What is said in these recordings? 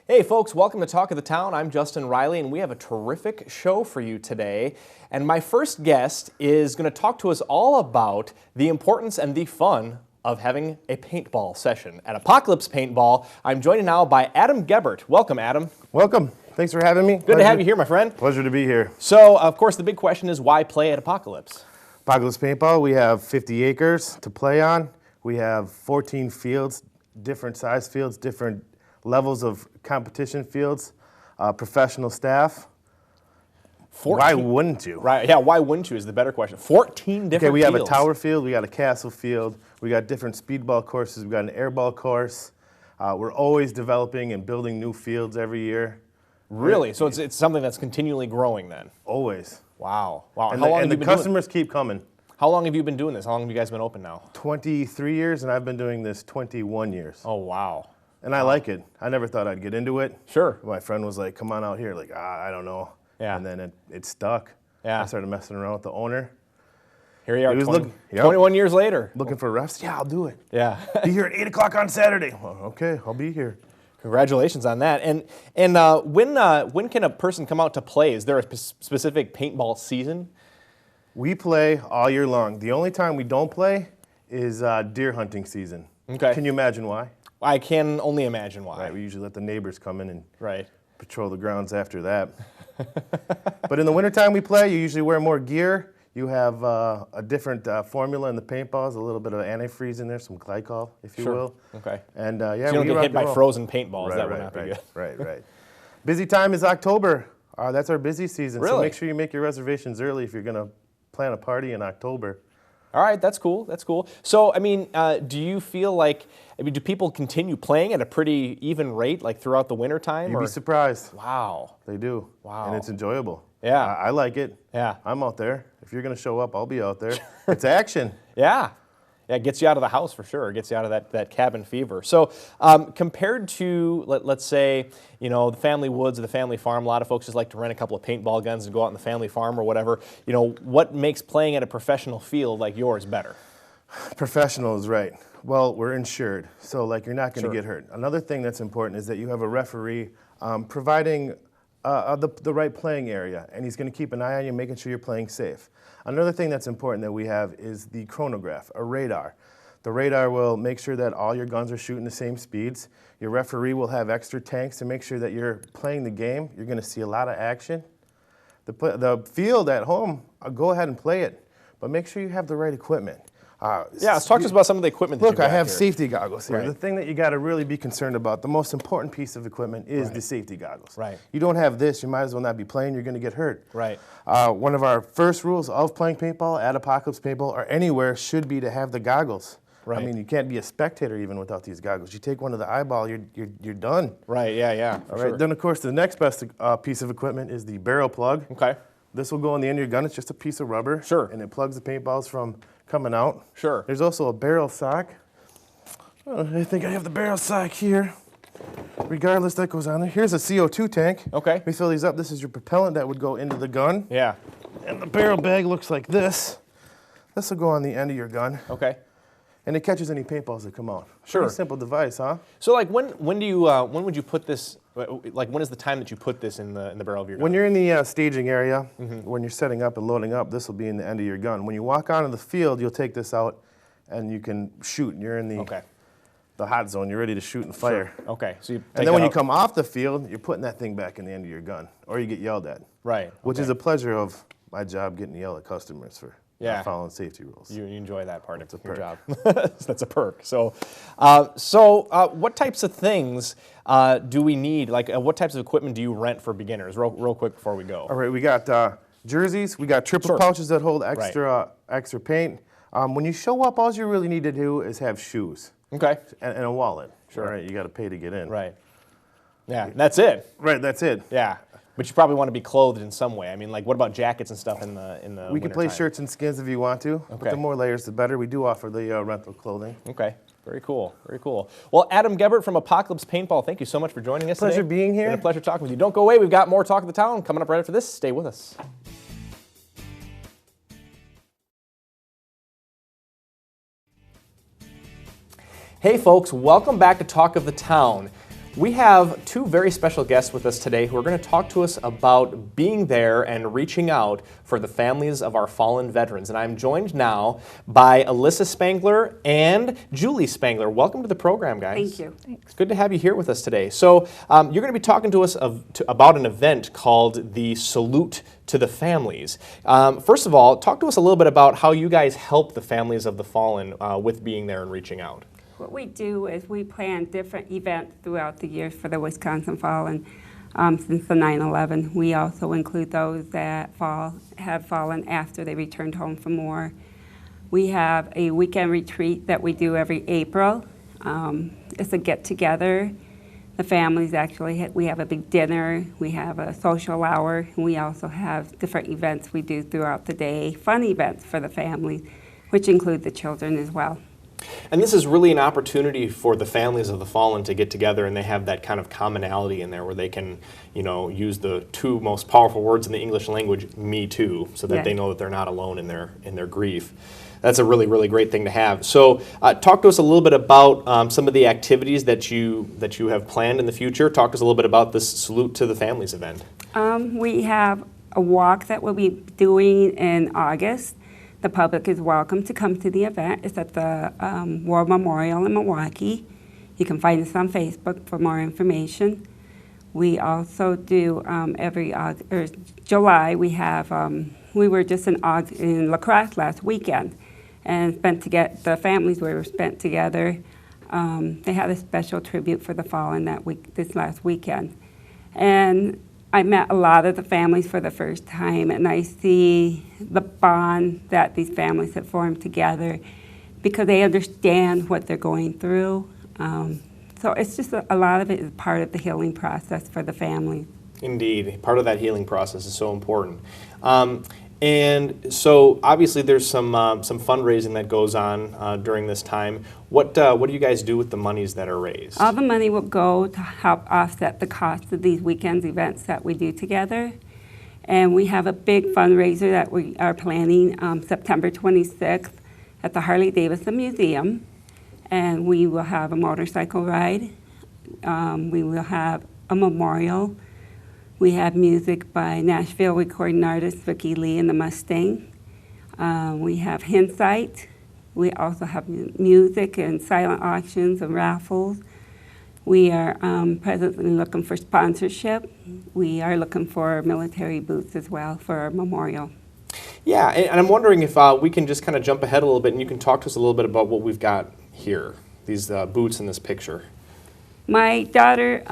Hey folks, welcome to Talk of the Town. I'm Justin Riley and we have a terrific show for you today. And my first guest is going to talk to us all about the importance and the fun of having a paintball session at Apocalypse Paintball. I'm joined now by Adam Gebert. Welcome, Adam. Welcome. Thanks for having me. Good to have you here, my friend. Pleasure to be here. So, of course, the big question is why play at Apocalypse? Apocalypse Paintball, we have 50 acres to play on. We have 14 fields, different size fields, different levels of competition fields, professional staff. 14? Why wouldn't you? Right, yeah, why wouldn't you is the better question. 14 different Okay, we have fields. a tower field, we got a castle field, we got different speedball courses, we got an airball course. We're always developing and building new fields every year. Really? So it's something that's continually growing then? Always. Wow. Wow. And How long the, have you been customers keep coming. How long have you been doing this? How long have you guys been open now? 23 years, and I've been doing this 21 years. Oh, wow. And I like it. I never thought I'd get into it. Sure. My friend was like, come on out here. Like, I don't know. Yeah. And then it stuck. Yeah. I started messing around with the owner. Here you are, He was 21 years later. Looking for refs? Yeah, I'll do it. Yeah. Be here at 8 o'clock on Saturday. Well, okay, I'll be here. Congratulations on that. And when can a person come out to play? Is there a specific paintball season? We play all year long. The only time we don't play is deer hunting season. Okay. Can you imagine why? I can only imagine why. Right, we usually let the neighbors come in and Right. patrol the grounds after that. But in the wintertime we play, you usually wear more gear. You have a different formula in the paintballs, a little bit of antifreeze in there, some glycol, if you will. Okay. And So yeah, you don't we get rock hit and by roll. frozen paintballs. Right, That would right, not be right, good. right. Busy time is October. That's our busy season. So Really? make sure you make your reservations early if you're going to plan a party in October. All right, that's cool. That's cool. So, I mean, do you feel like, do people continue playing at a pretty even rate, like throughout the winter time? You'd be surprised. Wow. They do. Wow. And it's enjoyable. Yeah. I like it. Yeah. I'm out there. If you're going to show up, I'll be out there. It's action. Yeah. Yeah, it gets you out of the house for sure. It gets you out of that cabin fever. So compared to, let's say, the family woods or the family farm, a lot of folks just like to rent a couple of paintball guns and go out in the family farm or whatever. What makes playing at a professional field like yours better? Professional is right. Well, we're insured, so you're not going to Sure. get hurt. Another thing that's important is that you have a referee providing the right playing area, and he's going to keep an eye on you, making sure you're playing safe. Another thing that's important that we have is the chronograph, a radar. The radar will make sure that all your guns are shooting the same speeds. Your referee will have extra tanks to make sure that you're playing the game. You're going to see a lot of action. The field at home, go ahead and play it, but make sure you have the right equipment. Yeah, let's talk to us about some of the equipment that Look, you've I got have here. safety goggles here. Right. The thing that you got to really be concerned about, the most important piece of equipment is the safety goggles. Right. You don't have this, you might as well not be playing, you're going to get hurt. Right. One of our first rules of playing paintball at Apocalypse Paintball or anywhere should be to have the goggles. Right. I mean, you can't be a spectator even without these goggles. You take one to the eyeball, you're done. Right, yeah, for All sure. right. Then, of course, the next best piece of equipment is the barrel plug. Okay. This will go on the end of your gun. It's just a piece of rubber. Sure. And it plugs the paintballs from coming out. Sure. There's also a barrel sock. I think I have the barrel sock here. Regardless, that goes on there. Here's a CO2 tank. Okay. We fill these up. This is your propellant that would go into the gun. Yeah. And the barrel bag looks like this. This will go on the end of your gun. Okay. And it catches any paintballs that come out. Sure. Pretty simple device, huh? So, when would you put this? When is the time that you put this in the barrel of your gun? When you're in the staging area, Mm-hmm. when you're setting up and loading up, this will be in the end of your gun. When you walk onto the field, you'll take this out and you can shoot. You're in the hot zone. You're ready to shoot and fire. Sure. Okay. So you And then when you come off the field, you're putting that thing back in the end of your gun, or you get yelled at. Right. Which is a pleasure of my job, getting yelled at customers for not following safety rules. You enjoy that part of your perk. job. That's a perk. So, what types of things do we need? What types of equipment do you rent for beginners? Real quick before we go. All right, we got jerseys. We got triple Sure. pouches that hold extra paint. When you show up, all you really need to do is have shoes Okay. and a wallet. Sure. All right, you got to pay to get in. Right. Yeah, that's it. Right, that's it. Yeah, but you probably want to be clothed in some way. I mean, what about jackets and stuff in the We can play wintertime? shirts and skins if you want to. Okay. But the more layers, the better. We do offer the rental clothing. Okay. Very cool. Very cool. Well, Adam Gebert from Apocalypse Paintball, thank you so much for joining us Pleasure today. being here. It's been a pleasure talking with you. Don't go away. We've got more Talk of the Town coming up right after this. Stay with us. Hey folks, welcome back to Talk of the Town. We have two very special guests with us today who are going to talk to us about being there and reaching out for the families of our fallen veterans. And I'm joined now by Alyssa Spangler and Julie Spangler. Welcome to the program, guys. Thank you. It's good to have you here with us today. So you're going to be talking to us about an event called the Salute to the Families. First of all, talk to us a little bit about how you guys help the families of the fallen with being there and reaching out. What we do is we plan different events throughout the year for the Wisconsin Fallen since the 9/11. We also include those that have fallen after they returned home from war. We have a weekend retreat that we do every April. It's a get-together. The families actually, we have a big dinner, we have a social hour, and we also have different events we do throughout the day, fun events for the families, which include the children as well. And this is really an opportunity for the families of the fallen to get together, and they have that kind of commonality in there where they can, use the two most powerful words in the English language, me too, so that they know that they're not alone in their grief. That's a really, really great thing to have. So talk to us a little bit about some of the activities that you have planned in the future. Talk to us a little bit about this Salute to the Families event. We have a walk that we'll be doing in August. The public is welcome to come to the event. It's at the War Memorial in Milwaukee. You can find us on Facebook for more information. We also do every July. We were just in La Crosse last weekend, and the families were spent together. They had a special tribute for the fallen this last weekend, and I met a lot of the families for the first time, and I see the bond that these families have formed together because they understand what they're going through. So it's just a lot of it is part of the healing process for the family. Indeed. Part of that healing process is so important. And so obviously there's some fundraising that goes on during this time. What do you guys do with the monies that are raised? All the money will go to help offset the cost of these weekends events that we do together. And we have a big fundraiser that we are planning September 26th at the Harley-Davidson Museum. And we will have a motorcycle ride. We will have a memorial. We have music by Nashville recording artist Vicki Lee and the Mustang. We have Hinsight. We also have music and silent auctions and raffles. We are presently looking for sponsorship. We are looking for military boots as well for our memorial. Yeah, and I'm wondering if we can just kind of jump ahead a little bit and you can talk to us a little bit about what we've got here, these boots in this picture. My daughter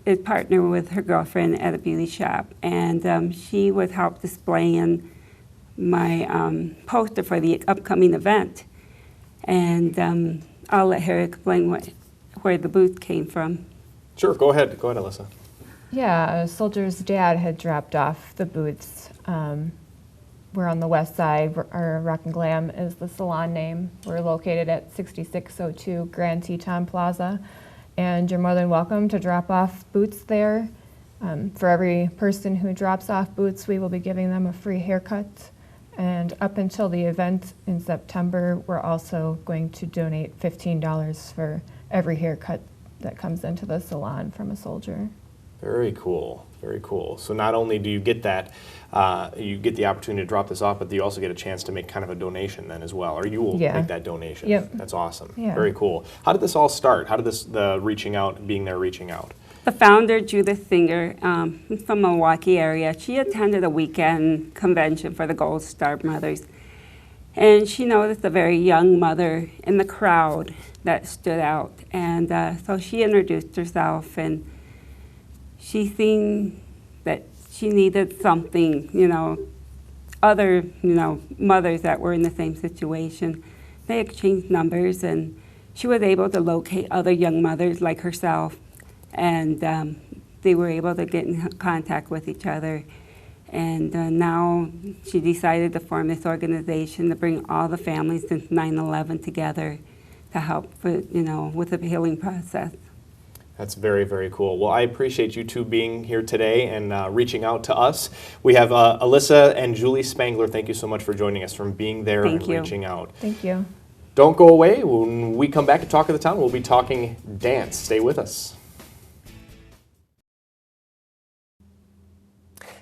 is partnered with her girlfriend at a beauty shop, and she was helped displaying my poster for the upcoming event. And I'll let her explain where the boots came from. Sure, go ahead, Alyssa. Yeah, a soldier's dad had dropped off the boots. We're on the west side. Our Rock and Glam is the salon name. We're located at 6602 Grand Teton Plaza. And you're more than welcome to drop off boots there. For every person who drops off boots, we will be giving them a free haircut. And up until the event in September, we're also going to donate $15 for every haircut that comes into the salon from a soldier. Very cool, very cool. So not only do you get that, you get the opportunity to drop this off, but you also get a chance to make kind of a donation then as well, or you will make that donation. Yep. That's awesome. Yeah. Very cool. How did this all start? How did the reaching out, being there, reaching out? The founder, Judith Singer, from Milwaukee area, she attended a weekend convention for the Gold Star Mothers. And she noticed a very young mother in the crowd that stood out. And so she introduced herself, and she seen that she needed something, other, mothers that were in the same situation. They exchanged numbers, and she was able to locate other young mothers like herself, and they were able to get in contact with each other. And now she decided to form this organization to bring all the families since 9/11 together to help with the healing process. That's very, very cool. Well, I appreciate you two being here today and reaching out to us. We have Alyssa and Julie Spangler. Thank you so much for joining us, from being there and reaching out. Thank you. Don't go away. When we come back to Talk of the Town, we'll be talking dance. Stay with us.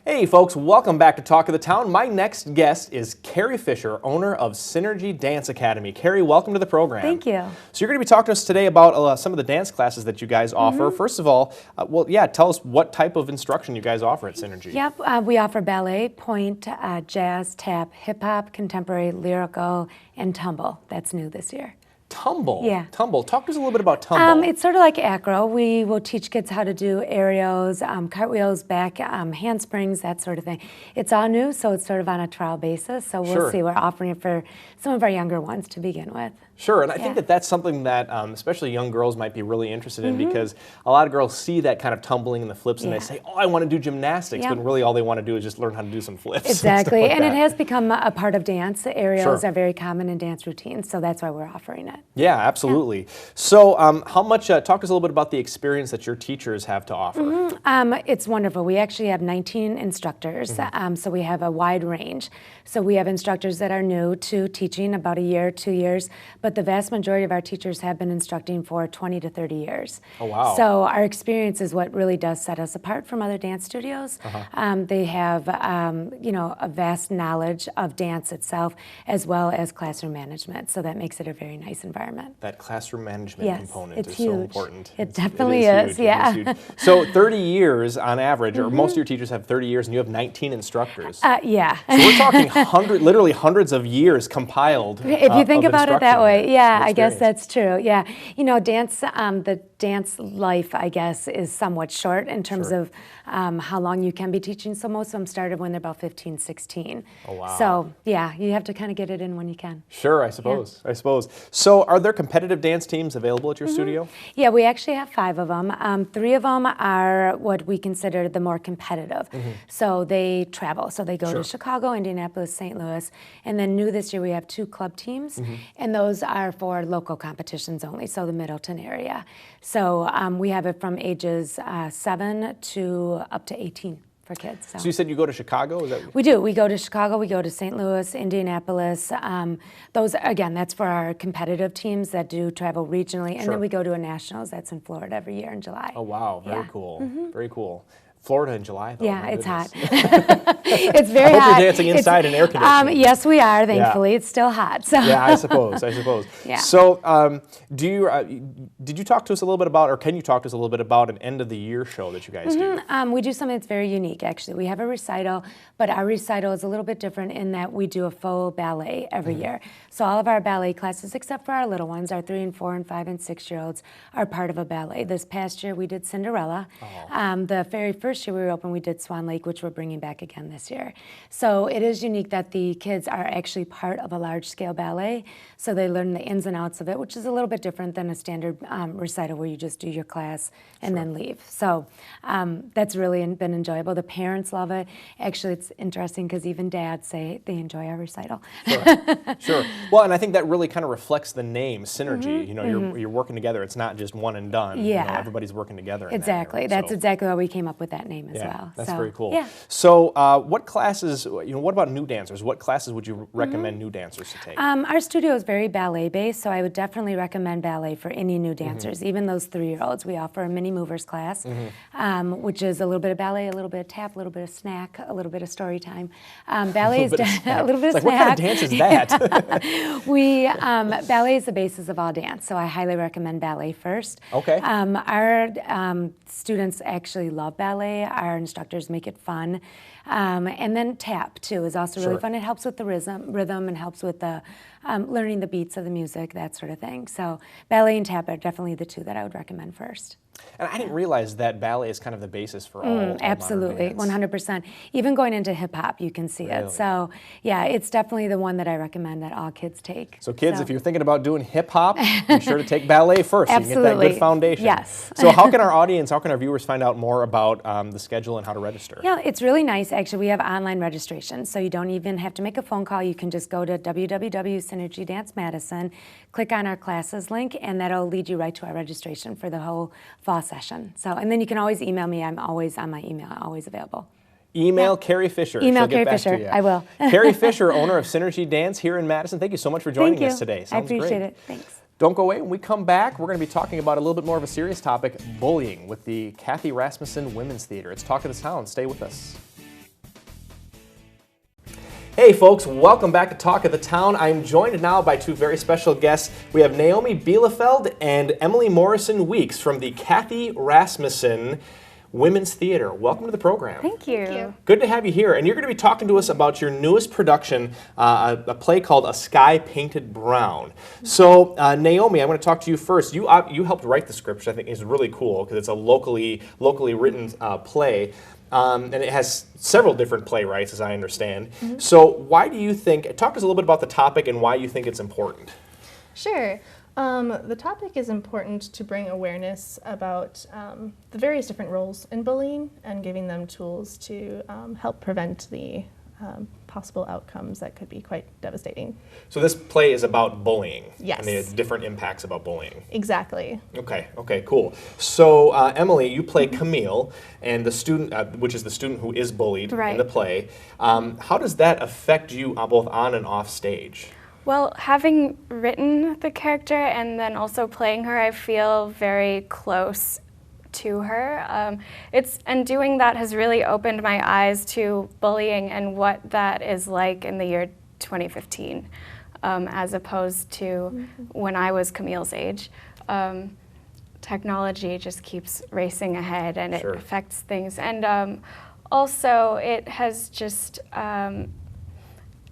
Hey folks, welcome back to Talk of the Town. My next guest is Carrie Fisher, owner of Synergy Dance Academy. Carrie, welcome to the program. Thank you. So you're going to be talking to us today about some of the dance classes that you guys offer. First of all, tell us what type of instruction you guys offer at Synergy. Yep, we offer ballet, point, jazz, tap, hip-hop, contemporary, lyrical, and tumble. That's new this year. Tumble? Yeah. Tumble. Talk to us a little bit about tumble. It's sort of like acro. We will teach kids how to do aerials, cartwheels, back, handsprings, that sort of thing. It's all new, so it's sort of on a trial basis. So we'll Sure. see. We're offering it for some of our younger ones to begin with. Sure, and I think Yeah. that's something that especially young girls might be really interested in because a lot of girls see that kind of tumbling and the flips and they Yeah. say, oh, I want to do gymnastics, Yeah. but really all they want to do is just learn how to do some flips. Exactly, and, stuff like and it that. has become a part of dance. Aerials Sure. are very common in dance routines, so that's why we're offering it. Yeah, absolutely. So how much, talk to us a little bit about the experience that your teachers have to offer. It's wonderful. We actually have 19 instructors, so we have a wide range. So we have instructors that are new to teaching, about a year, 2 years, but the vast majority of our teachers have been instructing for 20 to 30 years. Oh, wow. So our experience is what really does set us apart from other dance studios. They have, a vast knowledge of dance itself, as well as classroom management. So that makes it a very nice environment. That classroom management Yes, component it's is huge. so important. It definitely huge. is, yeah. It is huge. So 30 years on average, or most of your teachers have 30 years, and you have 19 instructors. Yeah. So we're talking literally hundreds of years compiled. If you think of about it that instruction way, yeah, and I guess experience. that's true. Yeah, dance, the dance life, I guess, is somewhat short in terms Sure. of how long you can be teaching. So most of them started when they're about 15, 16. Oh, wow. So yeah, you have to kind of get it in when you can. Sure, I suppose. So are there competitive dance teams available at your studio? Yeah, we actually have 5 of them. 3 of them are what we consider the more competitive. So they travel. So they go Sure. to Chicago, Indianapolis, St. Louis. And then new this year, we have 2 club teams. And those are for local competitions only, so the Middleton area. So we have it from ages 7 to up to 18 for kids. So you said you go to Chicago? Is that? We do. We go to Chicago, we go to St. Louis, Indianapolis. Those, again, that's for our competitive teams that do travel regionally. And Sure. then we go to a nationals that's in Florida every year in July. Oh, wow. Very Yeah. cool. Very cool. Florida in July, though. Yeah, my it's goodness. hot. It's very I hope hot. you're dancing inside in air conditioning. Yes, we are, thankfully. It's still hot. So. Yeah, I suppose. Yeah. So, did you talk to us a little bit about, or can you talk to us a little bit about an end of the year show that you guys do? We do something that's very unique, actually. We have a recital, but our recital is a little bit different in that we do a full ballet every year. So all of our ballet classes, except for our little ones, our 3 and 4 and 5 and 6-year-olds, are part of a ballet. This past year, we did Cinderella. The very first year we were open, we did Swan Lake, which we're bringing back again this year. So it is unique that the kids are actually part of a large-scale ballet, so they learn the ins and outs of it, which is a little bit different than a standard recital where you just do your class and then leave. So that's really been enjoyable. The parents love it. Actually, it's interesting because even dads say they enjoy our recital. Sure. Well, and I think that really kind of reflects the name, Synergy. You're working together. It's not just one and done. Yeah. Everybody's working together. in that Exactly. area, That's so. exactly why we came up with that name as Yeah, well. that's So, very cool. Yeah. So, what classes? What about new dancers? What classes would you recommend new dancers to take? Our studio is very ballet based, so I would definitely recommend ballet for any new dancers, even those 3-year-olds. We offer a mini movers class, which is a little bit of ballet, a little bit of tap, a little bit of snack, a little bit of story time. Ballet is a little bit of Like, what kind of snack. dance is that? Ballet is the basis of all dance, so I highly recommend ballet first. Okay. Our students actually love ballet. Our instructors make it fun. And then tap, too, is also really Sure. fun. It helps with the rhythm and helps with the learning the beats of the music, that sort of thing. So ballet and tap are definitely the 2 that I would recommend first. And I didn't realize that ballet is kind of the basis for all modern Absolutely, dance. 100%. Even going into hip hop, you can see Really? it. So, yeah, it's definitely the one that I recommend that all kids take. So kids, if you're thinking about doing hip hop, be sure to take ballet first. So you can get that Absolutely. good foundation. Yes. So how can our viewers find out more about the schedule and how to register? Yeah, it's really nice. Actually, we have online registration, so you don't even have to make a phone call. You can just go to www.Synergy Dance Madison, click on our classes link, and that'll lead you right to our registration for the whole fall session. So, and then you can always email me. I'm always on my email, always available. Email Carrie Fisher. Email She'll get Carrie back Fisher. to you. I will. Carrie Fisher, owner of Synergy Dance here in Madison. Thank you so much for joining Thank you. us today. I Sounds appreciate great. it. Thanks. Don't go away. When we come back, we're going to be talking about a little bit more of a serious topic, bullying, with the Kathy Rasmussen Women's Theater. It's Talk of the Town. Stay with us. Hey folks, welcome back to Talk of the Town. I'm joined now by two very special guests. We have Naomi Bielefeld and Emily Morrison Weeks from the Kathy Rasmussen Women's Theater. Welcome to the program. Thank you. Good to have you here. And you're going to be talking to us about your newest production, a play called A Sky Painted Brown. So, Naomi, I'm going to talk to you first. You helped write the script, which I think is really cool because it's a locally written play. And it has several different playwrights, as I understand. So why do you think, talk to us a little bit about the topic and why you think it's important. Sure. The topic is important to bring awareness about the various different roles in bullying and giving them tools to help prevent the possible outcomes that could be quite devastating. So this play is about bullying. Yes. And the different impacts about bullying. Exactly. Okay, cool. So Emily, you play Camille, and the student, which is the student who is bullied in Right. the play. How does that affect you both on and off stage? Well, having written the character and then also playing her, I feel very close to her. And doing that has really opened my eyes to bullying and what that is like in the year 2015, as opposed to when I was Camille's age. Technology just keeps racing ahead and Sure. it affects things. And also, it has just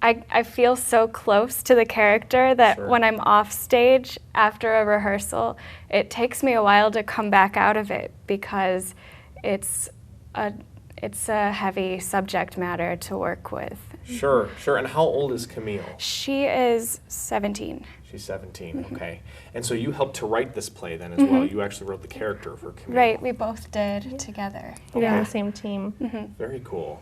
I feel so close to the character that Sure. when I'm off stage after a rehearsal, it takes me a while to come back out of it because it's a heavy subject matter to work with. Sure. And how old is Camille? She is 17. She's 17, okay. And so you helped to write this play then as well. You actually wrote the character for Camille. Right, we both did together. We're on Okay. the same team. Very cool.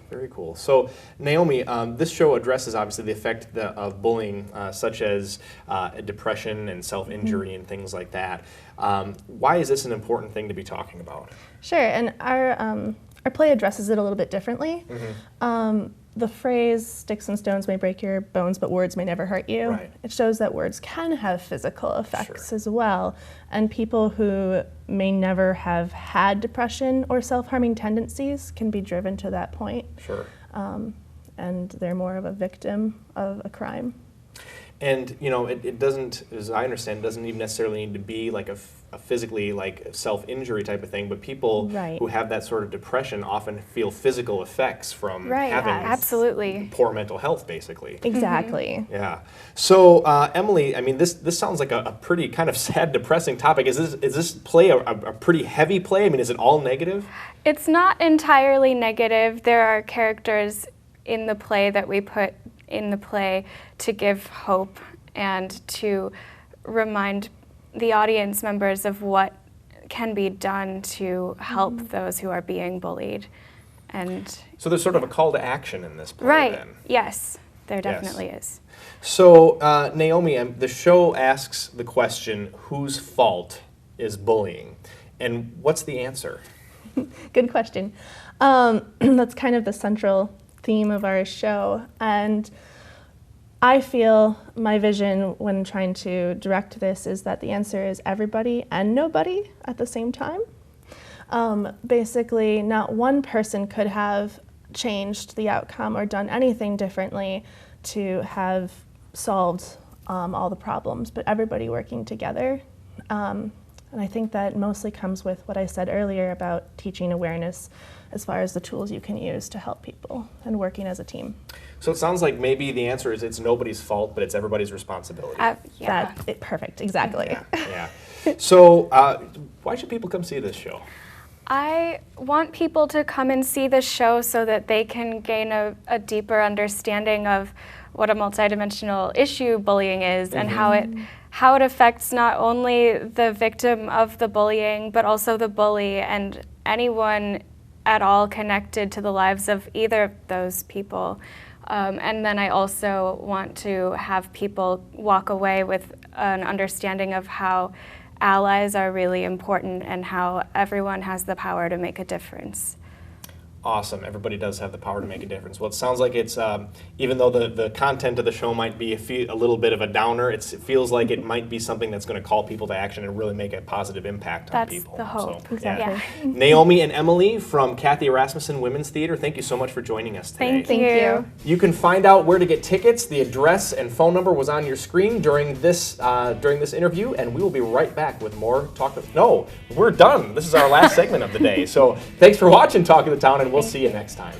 So, Naomi, this show addresses obviously the effect of bullying, such as depression and self-injury and things like that. Why is this an important thing to be talking about? Sure, and our play addresses it a little bit differently. The phrase, sticks and stones may break your bones, but words may never hurt you. Right. It shows that words can have physical effects Sure. as well. And people who may never have had depression or self-harming tendencies can be driven to that point. Sure. And they're more of a victim of a crime. And, you know, it doesn't, as I understand, it doesn't even necessarily need to be like a physically like self-injury type of thing, but people Right. who have that sort of depression often feel physical effects from Right, having absolutely. poor mental health, basically. Exactly. Yeah. So, Emily, I mean, this sounds like a pretty kind of sad, depressing topic. Is this play a pretty heavy play? I mean, is it all negative? It's not entirely negative. There are characters in the play that we put in the play to give hope and to remind the audience members of what can be done to help those who are being bullied. And So there's sort of a call to action in this play right, then. yes, there definitely is. So, Naomi, the show asks the question, whose fault is bullying? And what's the answer? Good question. That's kind of the central theme of our show. And I feel my vision when trying to direct this is that the answer is everybody and nobody at the same time. Basically, not one person could have changed the outcome or done anything differently to have solved all the problems, but everybody working together. And I think that mostly comes with what I said earlier about teaching awareness as far as the tools you can use to help people and working as a team. So it sounds like maybe the answer is it's nobody's fault, but it's everybody's responsibility. Yeah. Perfect, exactly. Yeah. So why should people come see this show? I want people to come and see the show so that they can gain a deeper understanding of what a multidimensional issue bullying is and how it affects not only the victim of the bullying, but also the bully and anyone at all connected to the lives of either of those people. And then I also want to have people walk away with an understanding of how allies are really important and how everyone has the power to make a difference. Awesome. Everybody does have the power to make a difference. Well, it sounds like it's, even though the content of the show might be a little bit of a downer, it feels like it might be something that's going to call people to action and really make a positive impact on That's people. the hope. So, Exactly. Yeah. Naomi and Emily from Kathy Rasmussen Women's Theater, thank you so much for joining us today. Thank you. You can find out where to get tickets. The address and phone number was on your screen during this interview, and we will be right back with more Talk of... No, we're done. This is our last segment of the day. So thanks for watching Talk of the Town, and we'll see you next time.